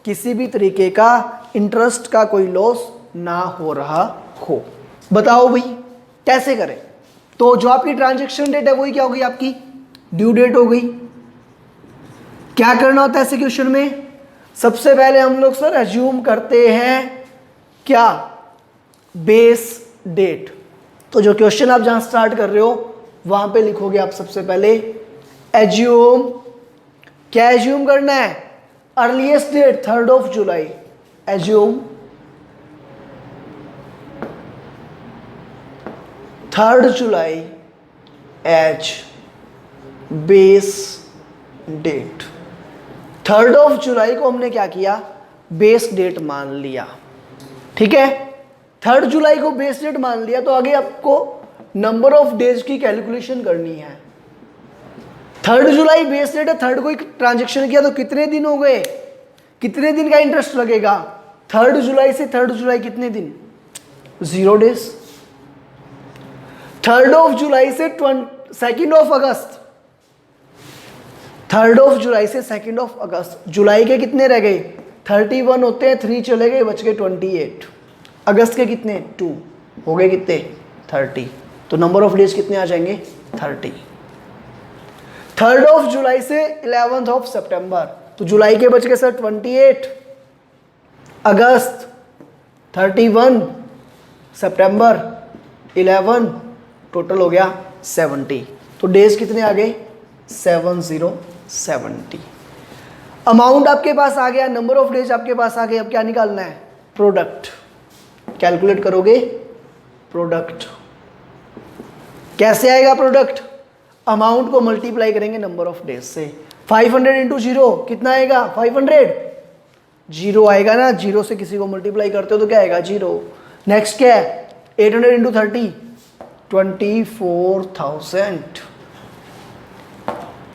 किसी भी तरीके का इंटरेस्ट का कोई लॉस ना हो रहा हो। बताओ भाई कैसे करें। तो जो आपकी ट्रांजैक्शन डेट है वही क्या होगी, आपकी ड्यू डेट हो गई। क्या करना होता है ऐसे क्वेश्चन में, सबसे पहले हम लोग सर एज्यूम करते हैं क्या, बेस डेट। तो जो क्वेश्चन आप जहां स्टार्ट कर रहे हो वहां पे लिखोगे आप सबसे पहले एज्यूम, क्या एज्यूम करना है? अर्लीस्ट डेट 3 जुलाई, एज्यूम 3 जुलाई एज बेस डेट। 3 जुलाई को हमने क्या किया? बेस डेट मान लिया, ठीक है। 3 जुलाई को बेस डेट मान लिया, तो आगे आपको नंबर ऑफ डेज की कैलकुलेशन करनी है। 3 जुलाई बेस डेट है, 3 को ट्रांजेक्शन किया तो कितने दिन हो गए, कितने दिन का इंटरेस्ट लगेगा? 3 जुलाई से 3 जुलाई कितने दिन? 0 डेज। 3 जुलाई से 2 अगस्त, 3 जुलाई से 2 अगस्त, जुलाई के कितने रह गए? 31 होते हैं, 3 चले गए, बच गए 28। अगस्त के कितने? 2 हो गए, कितने? 30। तो नंबर ऑफ डेज कितने आ जाएंगे? 30। 3 जुलाई से 11 सितंबर, तो जुलाई के बच गए सर 28, अगस्त 31, सितंबर 11, टोटल हो गया 70। तो डेज कितने आ गए? 70। अमाउंट आपके पास आ गया, नंबर ऑफ डेज आपके पास आ गए। अब क्या निकालना है? प्रोडक्ट। कैलकुलेट करोगे प्रोडक्ट, कैसे आएगा प्रोडक्ट? अमाउंट को मल्टीप्लाई करेंगे नंबर ऑफ डेज से। 500 इंटू 0 कितना आएगा? 500। 0 आएगा ना, 0 से किसी को मल्टीप्लाई करते हो तो क्या आएगा? 0। नेक्स्ट क्या है? 800 इंटू 30, 24,000।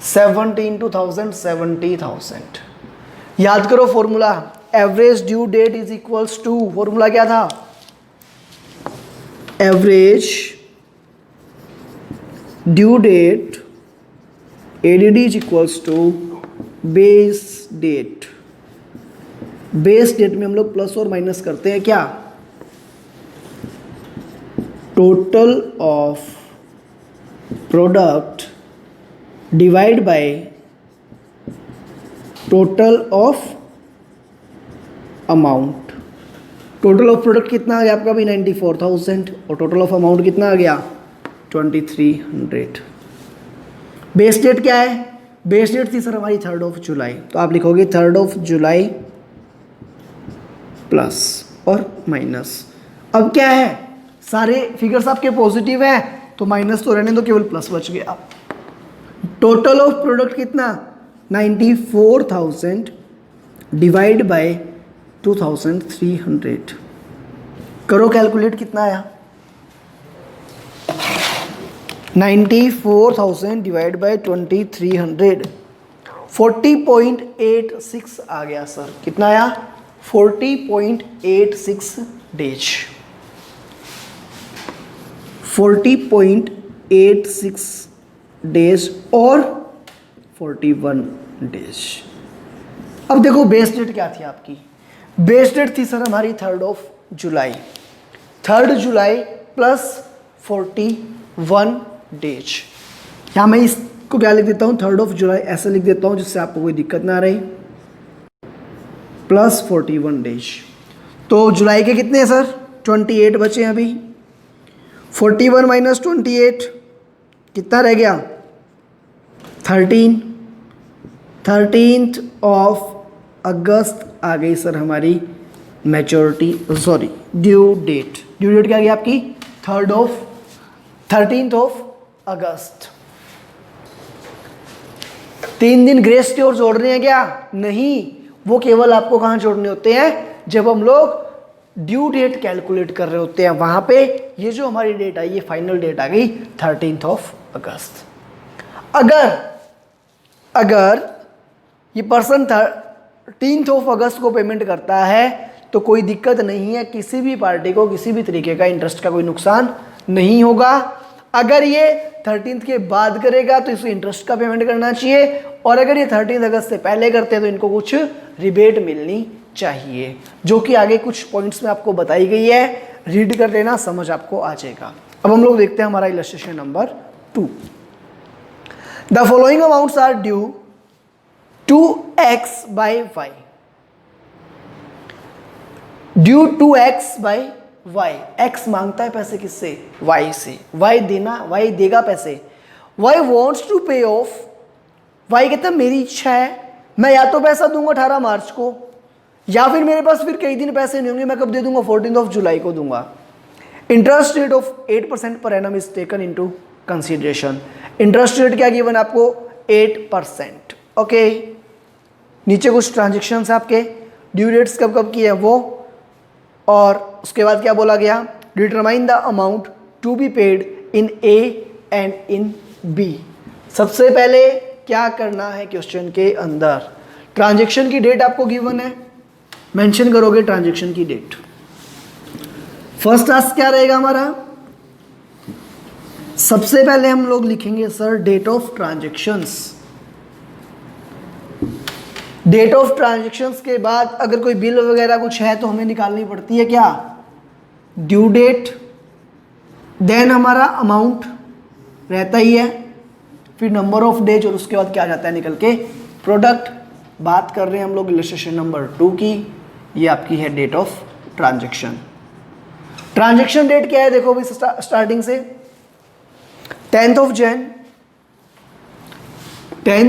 70 इंटू 1000, 70,000। याद करो formula, average due date is equals to, formula क्या था? Average due date ADD is equals to base date. Base date में हम लोग प्लस और माइनस करते हैं क्या? Total of product divide by total of amount. Total of product कितना आ गया आपका भी? 94,000, और टोटल ऑफ अमाउंट कितना आ गया? 2300। बेस डेट क्या है? बेस डेट थी सर हमारी 3 जुलाई, तो आप लिखोगे 3 जुलाई प्लस और माइनस। अब क्या है? सारे फिगर्स आपके पॉजिटिव हैं, तो माइनस तो रहने दो, केवल प्लस बच गया। टोटल ऑफ प्रोडक्ट कितना? 94,000 डिवाइड बाय 2300। करो कैलकुलेट, कितना आया? 94,000 डिवाइड बाय 2300, 40.86 आ गया सर। कितना आया? 40.86 डेज। 40.86 डेज और 41 डेज। अब देखो बेस डेट क्या थी आपकी? बेस डेट थी सर हमारी 3 जुलाई। 3 जुलाई प्लस 41 डेज। यहाँ मैं इसको क्या लिख देता हूँ? 3 जुलाई ऐसे लिख देता हूँ जिससे आपको कोई दिक्कत ना रही, प्लस 41 डेज। तो जुलाई के कितने हैं सर? 28 बचे हैं अभी। 41 माइनस 28 कितना रह गया? 13। 13th ऑफ अगस्त आ गई सर हमारी maturity, sorry due date. Due date क्या आ गई आपकी? 13th ऑफ अगस्त। 3 दिन ग्रेस के और जोड़ने हैं क्या? नहीं, वो केवल आपको कहाँ जोड़ने होते हैं? जब हम लोग ड्यू डेट कैलकुलेट कर रहे होते हैं, वहां पे ये जो हमारी डेट आई, ये फाइनल डेट आ गई 13th ऑफ अगस्त। अगर ये पर्सन 13th ऑफ अगस्त को पेमेंट करता है तो कोई दिक्कत नहीं है, किसी भी पार्टी को किसी भी तरीके का इंटरेस्ट का कोई नुकसान नहीं होगा। अगर ये 13th के बाद करेगा तो इसे इंटरेस्ट का पेमेंट करना चाहिए, और अगर ये 13 अगस्त से पहले करते हैं तो इनको कुछ रिबेट मिलनी चाहिए, जो कि आगे कुछ पॉइंट्स में आपको बताई गई है। रीड कर लेना, समझ आपको आ जाएगा। अब हम लोग देखते हैं हमारा illustration number 2। The following amounts are due to X by Y. Due to X by Y. X मांगता है पैसे किससे? वाई से। वाई देगा पैसे। Y wants to pay off Y कहता है मेरी इच्छा है, मैं या तो पैसा दूंगा 18 मार्च को, या फिर मेरे पास फिर कई दिन पैसे नहीं होंगे, मैं कब दे दूंगा, 14 जुलाई को दूंगा। Interest rate of 8% per annum is taken into consideration. Interest rate क्या गिवन आपको, 8%। ओके, नीचे कुछ ट्रांजेक्शन्स आपके, ड्यू डेट्स कब कब की है वो, और उसके बाद क्या बोला गया, determine the amount to be paid in A and in B. सबसे पहले क्या करना है क्वेश्चन के अंदर, ट्रांजेक्शन की डेट आपको गिवन है, मेंशन करोगे ट्रांजेक्शन की डेट। फर्स्ट टास्क क्या रहेगा हमारा, सबसे पहले हम लोग लिखेंगे sir date of transactions. Date of transactions के बाद अगर कोई बिल वगैरह कुछ है तो हमें निकालनी पड़ती है क्या, ड्यू डेट, देन हमारा अमाउंट रहता ही है, फिर नंबर ऑफ डेज, और उसके बाद क्या जाता है निकल के, प्रोडक्ट। बात कर रहे हैं हम लोग इलस्ट्रेशन नंबर 2 की, ये आपकी है date of transaction. Transaction date क्या है देखो भाई, स्टार्टिंग से 10th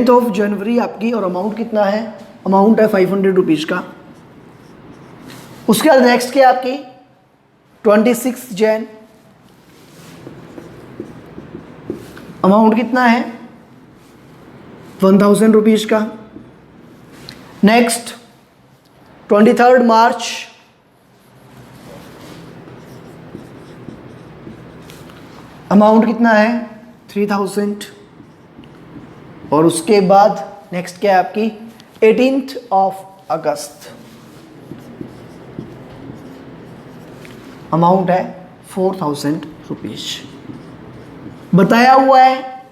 ऑफ जनवरी आपकी, और अमाउंट कितना है, अमाउंट है 500 रुपीज़ का। उसके बाद नेक्स्ट क्या आपकी 26 जैन, अमाउंट कितना है 1000 रुपीज़ का। नेक्स्ट 23 मार्च, अमाउंट कितना है 3000। और उसके बाद नेक्स्ट क्या है आपकी 18th ऑफ अगस्त, अमाउंट है 4000 रुपीज। बताया हुआ है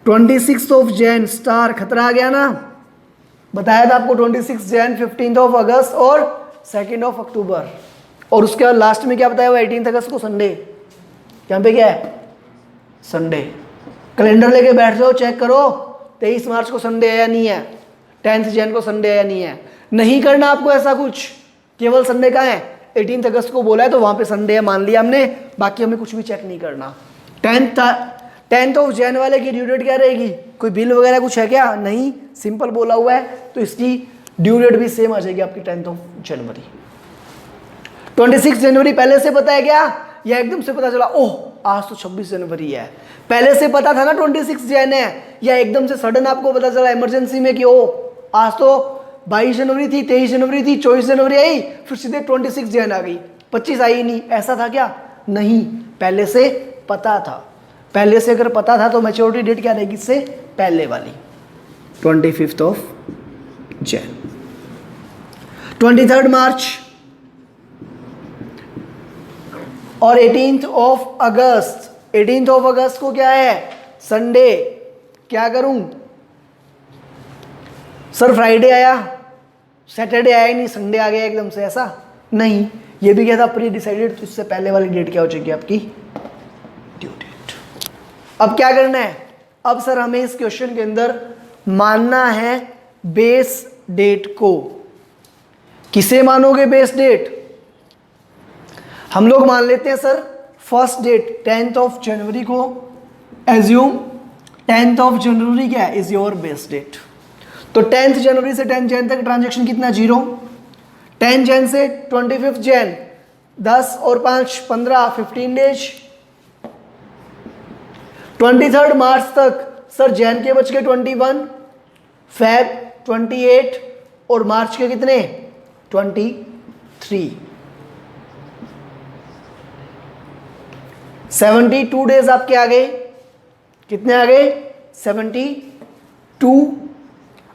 26 ऑफ जैन स्टार, खतरा आ गया ना, बताया था आपको 26 जैन, 15 ऑफ अगस्त और 2 ऑफ अक्टूबर। और उसके बाद लास्ट में क्या बताया हुआ 18 अगस्त को संडे, यहाँ पे क्या है संडे। कैलेंडर लेके बैठ जाओ, चेक करो 23 मार्च को संडे है या नहीं है, 10 जैन को संडे है या नहीं है। नहीं करना आपको ऐसा कुछ, केवल संडे का है, 18 अगस्त को बोला है तो वहाँ पे संडे है मान लिया हमने, बाकी हमें कुछ भी चेक नहीं करना। 10th ऑफ जैन वाले की ड्यू डेट क्या रहेगी, कोई बिल वगैरह कुछ है क्या, नहीं, सिंपल बोला हुआ है तो इसकी ड्यू डेट भी सेम आ जाएगी आपकी 10th ऑफ जनवरी। 26 जनवरी पहले से पता है क्या, या एकदम से पता चला ओह आज तो 26 जनवरी है, पहले से पता था ना 26 जैन है, या एकदम से सडन आपको पता चला इमरजेंसी में कि ओह आज तो 22 जनवरी थी, 23 जनवरी थी, 24 जनवरी आई, फिर सीधे 26 जैन आ गई, 25 आई नहीं, ऐसा था क्या, नहीं, पहले से पता था। पहले से अगर पता था तो मैच्योरिटी डेट क्या रहेगी इससे पहले वाली 25 ऑफ जैन। 23 मार्च और 18 ऑफ अगस्त, 18 ऑफ अगस्त को क्या है संडे, क्या करूं सर फ्राइडे आया, सैटरडे आया नहीं, संडे आ गया एकदम से, ऐसा नहीं, ये भी क्या था प्री डिसाइडेड, तो इससे पहले वाली डेट क्या हो जाएगी आपकी ड्यू डेट। अब क्या करना है, अब सर हमें इस क्वेश्चन के अंदर मानना है बेस डेट को। किसे मानोगे बेस डेट, हम लोग मान लेते हैं sir first date 10th of जनवरी को, एज्यूम 10th ऑफ जनवरी क्या है इज योर बेस डेट। तो 10th जनवरी से 10 जैन तक ट्रांजैक्शन कितना 0, 10 जैन से 25 जैन 10 और 5 15 15 डेज। 23 मार्च तक सर जैन के बच गए 21, फेब 28 और मार्च के कितने 23, 72 डेज आपके आ गए, कितने आ गए 72।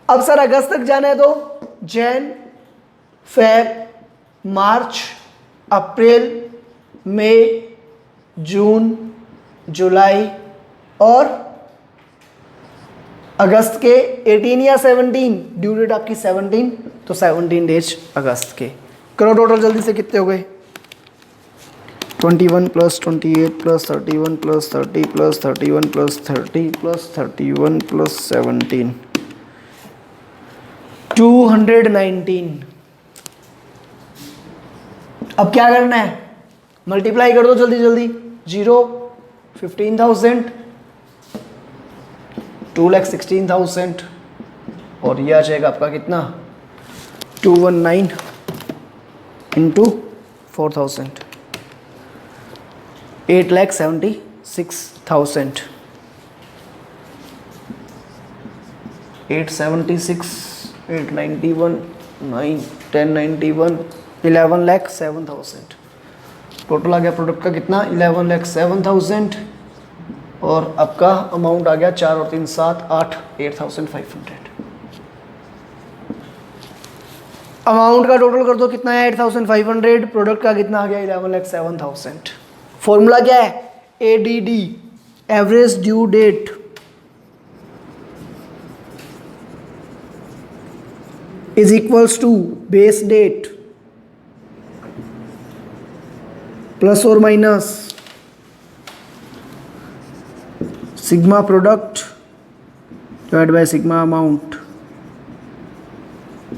अब सर अगस्त तक जाना है तो जैन फेब मार्च अप्रैल मई जून जुलाई और अगस्त के 18 या 17, ड्यू डेट आपकी 17, तो 17 डेज अगस्त के। करो टोटल जल्दी से कितने हो गए 21 plus 28 plus 31 plus 30 plus 31 plus 30 plus 31 plus 17, 219। अब क्या करना है मल्टीप्लाई कर दो जल्दी जल्दी, 0 15,000 2,16,000 और ये आ जाएगा आपका कितना 219 इंटू 4,000 8,76,000 876 891 9 1091 11,07,000 टोटल आ गया प्रोडक्ट का कितना 11,07,000 और आपका अमाउंट आ गया 4 और 3 7 8 8,500 अमाउंट का टोटल कर दो कितना है 8,500 प्रोडक्ट का कितना आ गया 11,07,000 फॉर्मूला क्या है ADD average due date is equals to base date plus और minus sigma product divide by sigma amount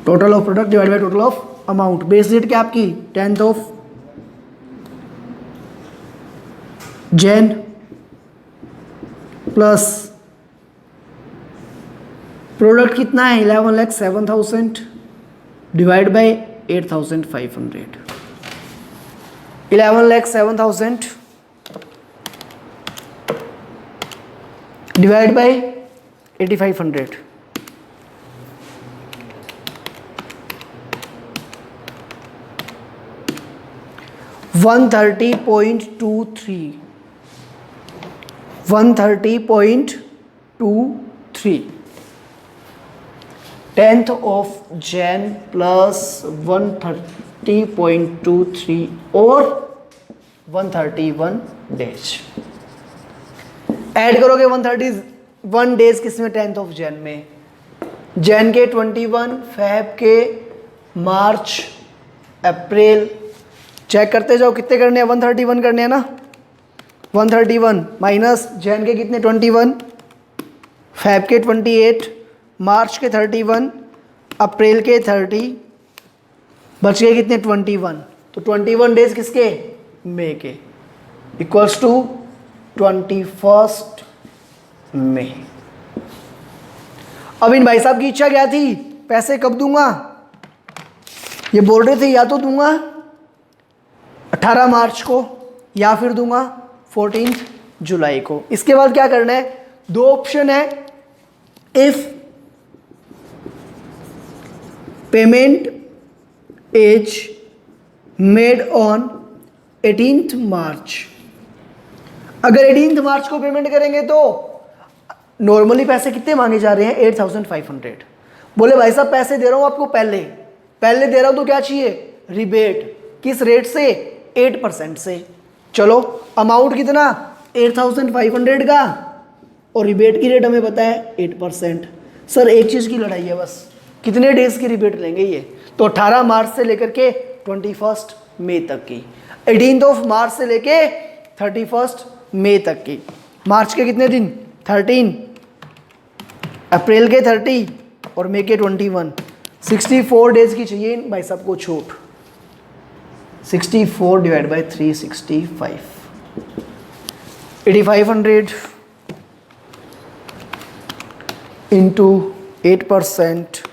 total of product divide by total of amount base date क्या आपकी 10th of Jain plus product कितना है 11,07,000 divide by 8,500 11,07,000 divide by 8,500 130.23 130.23 10th of Jan plus 130.23 और 131 days add करोगे 131 days किसमें 10th of Jain में जैन के 21 Feb के मार्च अप्रैल चेक करते जाओ कितने करने हैं 131 करने हैं ना 131 माइनस जैन के कितने 21 फेब के 28 मार्च के 31 अप्रैल के 30 बच गए कितने 21 तो 21 डेज किसके मई के इक्वल्स टू 21 मई। अब इन भाई साहब की इच्छा क्या थी पैसे कब दूंगा ये बोल रहे थे या तो दूंगा 18 मार्च को या फिर दूंगा 14 जुलाई को। इसके बाद क्या करना है दो ऑप्शन है if payment is made on 18th मार्च अगर 18th मार्च को पेमेंट करेंगे तो नॉर्मली पैसे कितने मांगे जा रहे हैं 8,500 बोले भाई साहब पैसे दे रहा हूं आपको पहले दे रहा हूं तो क्या चाहिए रिबेट किस रेट से 8% से चलो अमाउंट कितना 8,500 का और रिबेट की रेट हमें पता है 8%। सर एक चीज़ की लड़ाई है बस कितने डेज की रिबेट लेंगे ये तो 18 मार्च से लेकर के 21 मई तक की 18th ऑफ मार्च से लेके 31 मई तक की मार्च के कितने दिन 13 अप्रैल के 30 और मई के 21 64 डेज की चाहिए भाई साहब को छूट 64 divide by 365 8,500 into 8%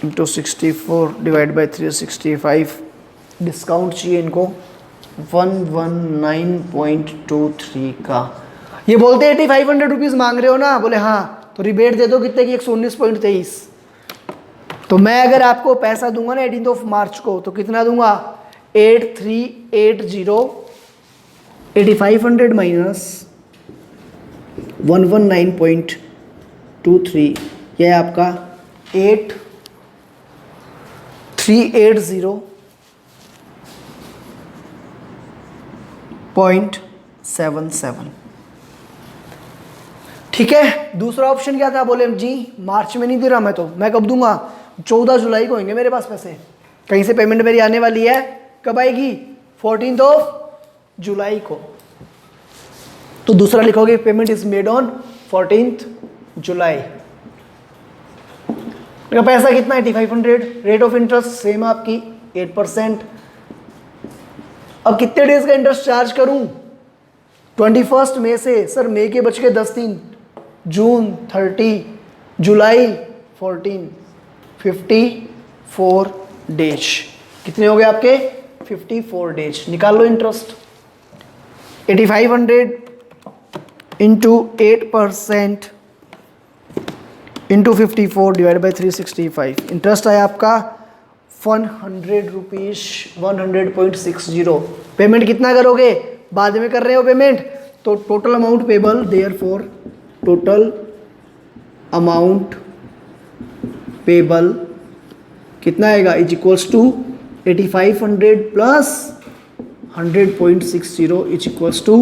into 64 divide by 365 discount चाहिए इनको 119.23 का ये बोलते 8,500 रुपीज़ मांग रहे हो ना बोले हाँ तो रिबेट दे दो कितने की 119.23 तो मैं अगर आपको पैसा दूंगा ना 18th ऑफ मार्च को तो कितना दूंगा 8,380 8,500 माइनस 119.23 यह है आपका 8,380.77 ठीक है। दूसरा ऑप्शन क्या था बोले जी मार्च में नहीं दे रहा मैं कब दूंगा 14 जुलाई को होंगे मेरे पास पैसे कहीं से पेमेंट मेरी आने वाली है कब आएगी 14th ऑफ जुलाई को तो दूसरा लिखोगे payment is made on 14th जुलाई का पैसा कितना 8,500 रेट ऑफ इंटरेस्ट सेम आपकी 8%। अब कितने डेज का इंटरेस्ट चार्ज करूं 21 मई से सर मई के बच के 10 दिन, जून 30, जुलाई 14, 54 डेज। कितने हो गए आपके? 54 डेज। निकाल लो interest. 8500 into 8% into 54 divide by 365। Interest आया आपका 100 रुपीज, 100.60। पेमेंट कितना करोगे? बाद में कर रहे हो पेमेंट, तो total amount payable, therefore total amount payable कितना आएगा? Is equals to 8500 plus 100.60 is equals to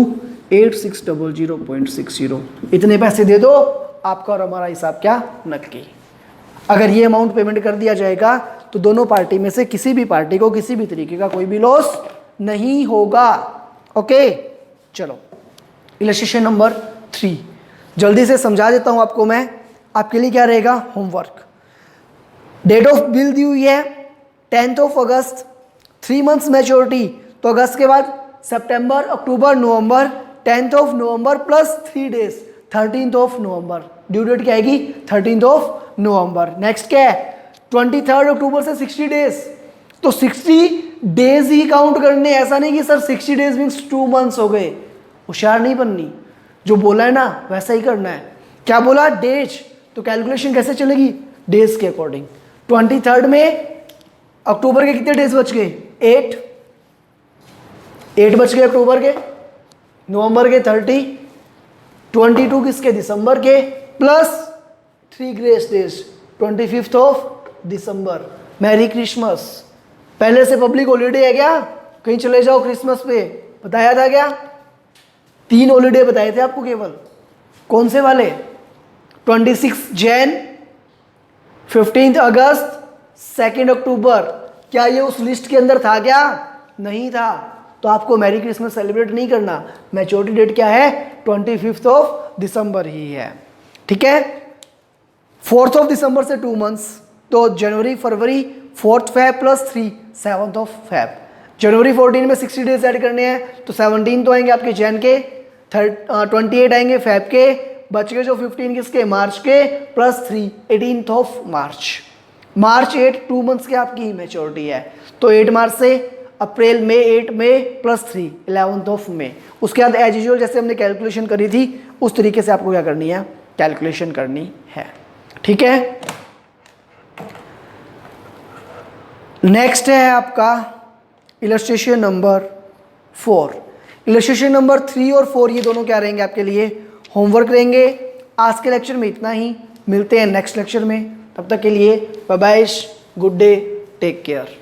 8600.60। इतने पैसे दे दो, आपका और हमारा हिसाब क्या? नकली। अगर ये अमाउंट पेमेंट कर दिया जाएगा तो दोनों पार्टी में से किसी भी पार्टी को किसी भी तरीके का कोई भी लॉस नहीं होगा। ओके, चलो इलस्ट्रेशन नंबर 3 जल्दी से समझा देता हूं आपको मैं। आपके लिए क्या रहेगा? होमवर्क। डेट ऑफ बिल दी हुई है 10th of August, 3 months maturity, तो अगस्त के बाद सितंबर, अक्टूबर, नवंबर, 10th ऑफ नवंबर प्लस 3 डेज, 13th ऑफ नवंबर। ड्यू डेट क्या आएगी? 13th of November. नेक्स्ट क्या है? 23rd अक्टूबर से 60 डेज, तो 60 डेज ही काउंट करने। ऐसा नहीं कि सर 60 डेज मीन्स 2 मंथ्स हो गए। होशियार नहीं बननी, जो बोला है ना वैसा ही करना है। क्या बोला? डेज, तो कैलकुलेशन कैसे चलेगी? डेज के अकॉर्डिंग। 23rd में अक्टूबर के कितने डेज बच गए? 8 बच गए अक्टूबर के, नवंबर के 30, 22 किसके? दिसंबर के, plus 3 grace days, 25th of December. Merry Christmas. पहले से पब्लिक हॉलीडे है क्या? कहीं चले जाओ क्रिसमस पे, बताया था क्या? 3 हॉलीडे बताए थे आपको केवल। कौन से वाले? 26 जैन, 15 अगस्त, 2 अक्टूबर। क्या ये उस लिस्ट के अंदर था क्या? नहीं था। तो आपको मैरी क्रिसमस सेलिब्रेट नहीं करना। मैच्योरिटी डेट क्या है? 25th ऑफ दिसंबर ही है। ठीक है, 4th ऑफ दिसंबर से 2 मंथ्स, तो जनवरी, फरवरी, 4th Feb plus 3, 7th of Feb. जनवरी 14 में 60 डेज ऐड करने हैं, तो 17 तो आएंगे आपके जैन के, 28 आएंगे फेब के, बच गए जो 15 किसके? मार्च के, plus 3, 18th of March. March 8, 2 months की आपकी मैच्योरिटी है, तो 8 मार्च से अप्रैल, मई, 8 मई प्लस 3, 11th ऑफ मई। उसके बाद एज यूजुअल जैसे हमने कैलकुलेशन करी थी उस तरीके से आपको क्या करनी है? कैलकुलेशन करनी है। ठीक है, नेक्स्ट है आपका इलस्ट्रेशन नंबर 4। इलस्ट्रेशन नंबर 3 और 4 ये दोनों क्या रहेंगे आपके लिए? होमवर्क रहेंगे। आज के लेक्चर में इतना ही, मिलते हैं नेक्स्ट लेक्चर में। तब तक के लिए bye bye, good day, take care.